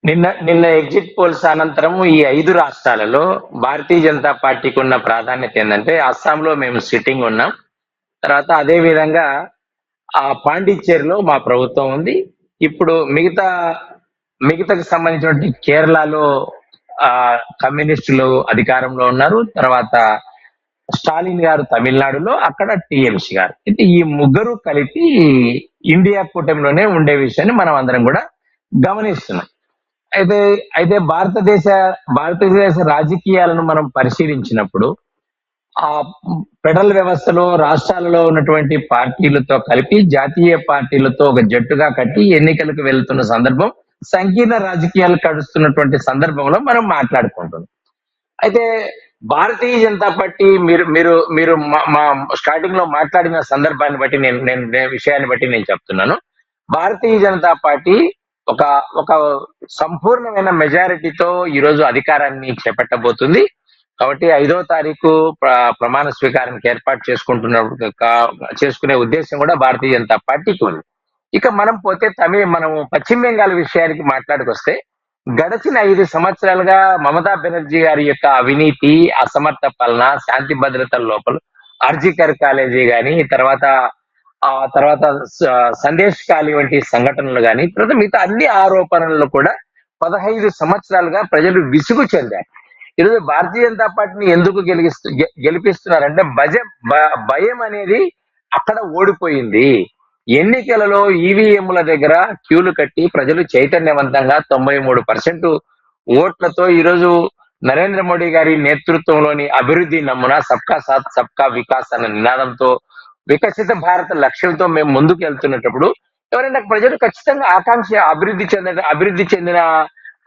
నిన్న నిన్న exit polls అనంతరం ఈ 5 రాష్ట్రాలలో భారతీయ జనతా పార్టీకి ఉన్న ప్రాధాన్యత ఏందంటే, అస్సాంలో మేము సిట్టింగ్ ఉన్నాం. తర్వాత అదే విధంగా పాండిచ్చేరిలో మా ప్రభుత్వం ఉంది. ఇప్పుడు మిగతాకి సంబంధించినటువంటి కేరళలో కమ్యూనిస్టులు అధికారంలో ఉన్నారు. తర్వాత స్టాలిన్ గారు తమిళనాడులో, అక్కడ టీఎంసీ గారు. అయితే ఈ ముగ్గురు కలిపి ఇండియా కూటమిలోనే ఉండే విషయాన్ని మనం అందరం కూడా గమనిస్తున్నాం. అయితే అయితే భారతదేశ రాజకీయాలను మనం పరిశీలించినప్పుడు ఆ ఫెడరల్ వ్యవస్థలో రాష్ట్రాలలో ఉన్నటువంటి పార్టీలతో కలిపి జాతీయ పార్టీలతో ఒక జట్టుగా కట్టి ఎన్నికలకు వెళ్తున్న సందర్భం, సంకీర్ణ రాజకీయాలు కడుస్తున్నటువంటి సందర్భంలో మనం మాట్లాడుకుంటున్నాం. అయితే భారతీయ జనతా పార్టీ మీరు మీరు మీరు మా స్టార్టింగ్ లో మాట్లాడిన సందర్భాన్ని బట్టి విషయాన్ని బట్టి నేను చెప్తున్నాను. భారతీయ జనతా పార్టీ ఒక ఒక సంపూర్ణమైన మెజారిటీతో ఈరోజు అధికారాన్ని చేపట్టబోతుంది. కాబట్టి 5వ తారీఖు ప్రమాణ స్వీకారానికి ఏర్పాటు చేసుకునే ఉద్దేశం కూడా భారతీయ జనతా పార్టీకి ఉంది. ఇక మనం పోతే మనము పశ్చిమ బెంగాల్ విషయానికి మాట్లాడుకొస్తే, గడిచిన 5 సంవత్సరాలుగా మమతా బెనర్జీ గారి యొక్క అవినీతి, అసమర్థ పాలన, శాంతి భద్రతల లోపల ఆర్జికర్ కాలేజీ గాని, తర్వాత సందేశ్ ఖాళీ వంటి సంఘటనలు గాని, తర్వాత మిగతా అన్ని ఆరోపణలు కూడా 15 సంవత్సరాలుగా ప్రజలు విసుగు చెందారు. ఈరోజు భారతీయ జనతా పార్టీని ఎందుకు గెలిపిస్తున్నారంటే, భయం అనేది అక్కడ ఓడిపోయింది. ఎన్నికలలో ఈవీఎంల దగ్గర క్యూలు కట్టి ప్రజలు చైతన్యవంతంగా 93% ఓట్లతో ఈరోజు నరేంద్ర మోడీ గారి నేతృత్వంలోని అభివృద్ధి నమూనా సబ్కా సాత్ సబ్కా వికాస్ అన్న నినాదంతో, వికసిత భారత లక్ష్యంతో మేము ముందుకు వెళ్తున్నప్పుడు ఎవరైనా ప్రజలు ఖచ్చితంగా అభివృద్ధి చెందిన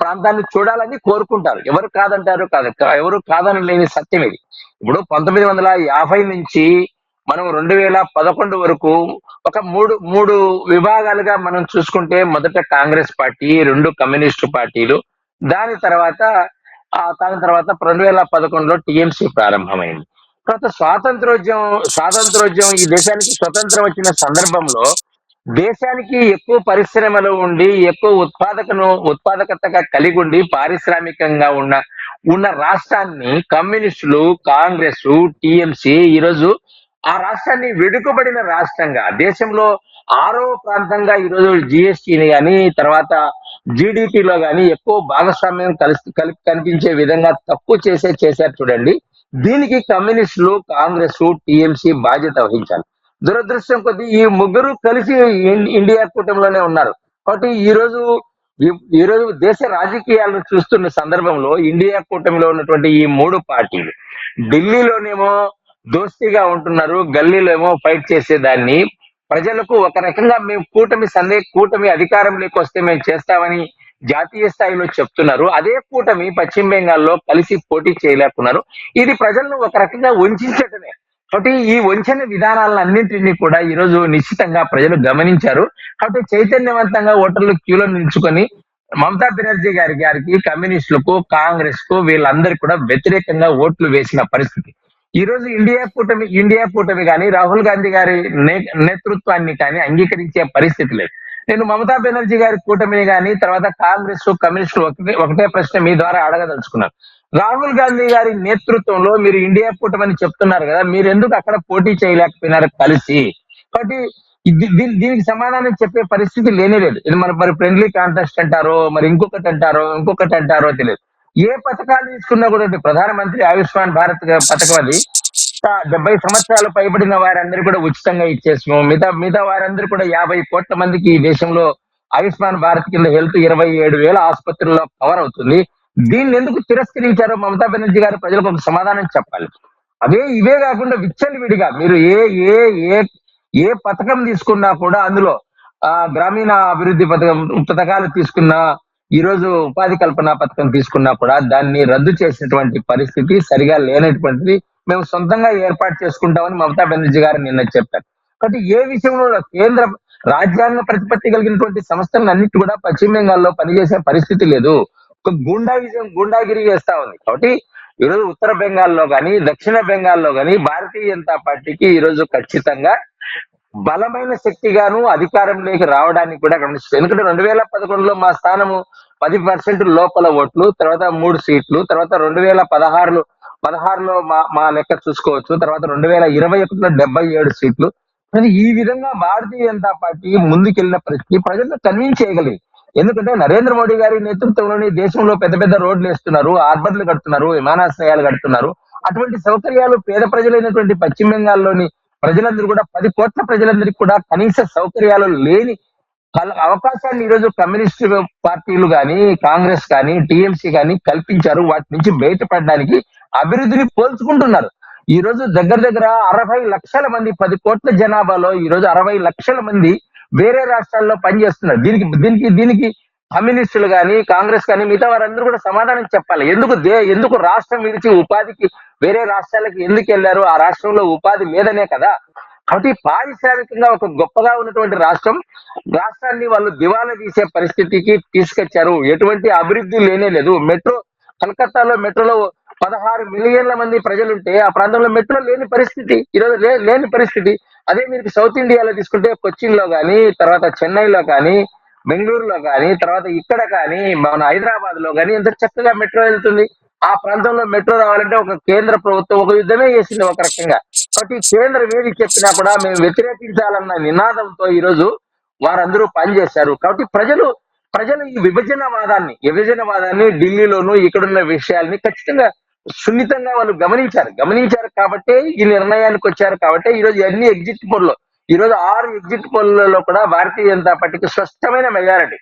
ప్రాంతాన్ని చూడాలని కోరుకుంటారు. ఎవరు కాదని లేని సత్యం ఇది. ఇప్పుడు 1950 నుంచి మనం 2011 వరకు ఒక మూడు విభాగాలుగా మనం చూసుకుంటే, మొదట కాంగ్రెస్ పార్టీ, 2 కమ్యూనిస్టు పార్టీలు, దాని తర్వాత 2011లో టీఎంసీ ప్రారంభమైంది. తర్వాత స్వాతంత్రోద్యమం ఈ దేశానికి స్వతంత్రం వచ్చిన సందర్భంలో దేశానికి ఎక్కువ పరిశ్రమలు ఉండి, ఎక్కువ ఉత్పాదకతగా కలిగి ఉండి, పారిశ్రామికంగా ఉన్న రాష్ట్రాన్ని కమ్యూనిస్టులు, కాంగ్రెస్, టీఎంసీ ఈరోజు ఆ రాష్ట్రాన్ని వెనుకబడిన రాష్ట్రంగా, దేశంలో 6వ ప్రాంతంగా ఈరోజు జిఎస్టీని గాని, తర్వాత జీడిపిలో గాని ఎక్కువ భాగస్వామ్యం కనిపించే విధంగా తక్కువ చేశారు చూడండి. దీనికి కమ్యూనిస్టులు, కాంగ్రెస్, టీఎంసీ బాధ్యత వహించాలి. దురదృష్టం కొద్దీ ఈ ముగ్గురు కలిసి ఇండియా కూటమిలోనే ఉన్నారు. కాబట్టి ఈ రోజు దేశ రాజకీయాలను చూస్తున్న సందర్భంలో ఇండియా కూటమిలో ఉన్నటువంటి ఈ 3 పార్టీలు ఢిల్లీలోనేమో దోస్తీగా ఉంటున్నారు, గల్లీలో ఏమో ఫైట్ చేసేదాన్ని ప్రజలకు ఒక రకంగా మేము కూటమి అధికారంలోకి వస్తే మేము చేస్తామని జాతీయ స్థాయిలో చెప్తున్నారు. అదే కూటమి పశ్చిమ బెంగాల్లో కలిసి పోటీ చేయలేకున్నారు. ఇది ప్రజలను ఒక రకంగా వంచటమే. కాబట్టి ఈ వంచన విధానాలన్నింటినీ కూడా ఈరోజు నిశ్చితంగా ప్రజలు గమనించారు. కాబట్టి చైతన్యవంతంగా ఓటర్లు క్యూలో నిల్చుకొని మమతా బెనర్జీ గారికి, కమ్యూనిస్టులకు, కాంగ్రెస్ కు వీళ్ళందరికీ కూడా వ్యతిరేకంగా ఓట్లు వేసిన పరిస్థితి. ఈ రోజు ఇండియా కూటమి కానీ, రాహుల్ గాంధీ గారి నేతృత్వాన్ని కానీ అంగీకరించే పరిస్థితి లేదు. నేను మమతా బెనర్జీ గారి కూటమిని కానీ, తర్వాత కాంగ్రెస్, కమ్యూనిస్టు ఒకటే ప్రశ్న మీ ద్వారా అడగదలుచుకున్నాను. రాహుల్ గాంధీ గారి నేతృత్వంలో మీరు ఇండియా కూటమని చెప్తున్నారు కదా, మీరు ఎందుకు అక్కడ పోటీ చేయలేకపోయినారు కలిసి? కాబట్టి దీనికి సమాధానం చెప్పే పరిస్థితి లేనేలేదు. ఇది మరి ఫ్రెండ్లీ కాంటెస్ట్ అంటారో, మరి ఇంకొకటి అంటారో తెలియదు. ఏ పథకాలు తీసుకున్నా కూడా, ప్రధానమంత్రి ఆయుష్మాన్ భారత్ పథకం అది 70 సంవత్సరాలు పైబడిన వారందరూ కూడా ఉచితంగా ఇచ్చేసాము. మిగతా వారందరూ కూడా 50 కోట్ల మందికి ఈ దేశంలో ఆయుష్మాన్ భారత్ కింద హెల్త్ 27,000 ఆసుపత్రుల్లో కవర్ అవుతుంది. దీన్ని ఎందుకు తిరస్కరించారో మమతా బెనర్జీ గారు ప్రజలకు ఒక సమాధానం చెప్పాలి. ఇవే కాకుండా విచ్చలవిడిగా మీరు ఏ పథకం తీసుకున్నా కూడా, అందులో గ్రామీణ అభివృద్ధి పథకాలు తీసుకున్నా, ఈ రోజు ఉపాధి కల్పన పథకం తీసుకున్నా కూడా దాన్ని రద్దు చేసినటువంటి పరిస్థితి సరిగా లేనటువంటిది. మేము సొంతంగా ఏర్పాటు చేసుకుంటామని మమతా బెనర్జీ గారు నిన్న చెప్పారు. కాబట్టి ఏ విషయంలో కేంద్ర రాజ్యాంగ ప్రతిపత్తి కలిగినటువంటి సంస్థలను అన్నిటి కూడా పశ్చిమ బెంగాల్లో పనిచేసే పరిస్థితి లేదు. ఒక గుండాగిరి చేస్తా ఉంది. కాబట్టి ఈరోజు ఉత్తర బెంగాల్లో కానీ, దక్షిణ బెంగాల్లో కానీ భారతీయ జనతా పార్టీకి ఈరోజు ఖచ్చితంగా బలమైన శక్తిగాను అధికారంలోకి రావడానికి కూడా గమనిస్తుంది. ఎందుకంటే 2011లో మా స్థానము 10% లోపల ఓట్లు, తర్వాత 3 సీట్లు, తర్వాత 2016లో మా లెక్క చూసుకోవచ్చు. తర్వాత 2021లో 77 సీట్లు. కానీ ఈ విధంగా భారతీయ జనతా పార్టీ ముందుకెళ్ళిన పరిస్థితి ప్రజలను కన్విన్స్ చేయగలిగింది. ఎందుకంటే నరేంద్ర మోడీ గారి నేతృత్వంలోని దేశంలో పెద్ద పెద్ద రోడ్లు వేస్తున్నారు, హార్బర్లు కడుతున్నారు, విమానాశ్రయాలు కడుతున్నారు. అటువంటి సౌకర్యాలు పేద ప్రజలైనటువంటి పశ్చిమ బెంగాల్లోని ప్రజలందరూ కూడా 10 కోట్ల ప్రజలందరికీ కూడా కనీస సౌకర్యాలు లేని అవకాశాన్ని ఈరోజు కమ్యూనిస్ట్ పార్టీలు గాని, కాంగ్రెస్ కానీ, టీఎంసీ గాని కల్పించారు. వాటి నుంచి బయటపడడానికి అభివృద్ధిని పోల్చుకుంటున్నారు. ఈ రోజు దగ్గర దగ్గర 60 లక్షల మంది 10 కోట్ల జనాభాలో ఈ రోజు 60 లక్షల మంది వేరే రాష్ట్రాల్లో పనిచేస్తున్నారు. దీనికి కమ్యూనిస్టులు గాని, కాంగ్రెస్ కానీ మిగతా వారందరూ కూడా సమాధానం చెప్పాలి. ఎందుకు రాష్ట్రం విడిచి ఉపాధికి వేరే రాష్ట్రాలకు ఎందుకు వెళ్లారు? ఆ రాష్ట్రంలో ఉపాధి లేదనే కదా. కాబట్టి పారిశ్రామికంగా ఒక గొప్పగా ఉన్నటువంటి రాష్ట్రాన్ని వాళ్ళు దివాలా తీసే పరిస్థితికి తీసుకొచ్చారు. ఎటువంటి అభివృద్ధి లేనే లేదు. కలకత్తాలో మెట్రోలో 16 మిలియన్ల మంది ప్రజలుంటే ఆ ప్రాంతంలో మెట్రో లేని పరిస్థితి. ఈరోజు లేని పరిస్థితి. అదే మీరు సౌత్ ఇండియాలో తీసుకుంటే కొచ్చిన్ లో కానీ, తర్వాత చెన్నైలో కానీ, బెంగళూరులో కానీ, తర్వాత ఇక్కడ కానీ, మన హైదరాబాద్ లో కానీ ఎంత చక్కగా మెట్రో వెళ్తుంది. ఆ ప్రాంతంలో మెట్రో రావాలంటే ఒక కేంద్ర ప్రభుత్వం ఒక యుద్ధమే చేసింది ఒక రకంగా. కాబట్టి కేంద్రం ఏది చెప్పినా కూడా మేము వ్యతిరేకించాలన్న నినాదంతో ఈ రోజు వారందరూ పనిచేశారు. కాబట్టి ప్రజలు ఈ విభజనవాదాన్ని ఢిల్లీలోనూ ఇక్కడున్న విషయాల్ని ఖచ్చితంగా సున్నితంగా వాళ్ళు గమనించారు కాబట్టే ఈ నిర్ణయానికి వచ్చారు. కాబట్టి ఈ రోజు అన్ని ఎగ్జిట్ పోల్లో ఈ రోజు 6 ఎగ్జిట్ పోల్లలో కూడా భారతీయ జనతా పార్టీకి స్పష్టమైన మెజారిటీ.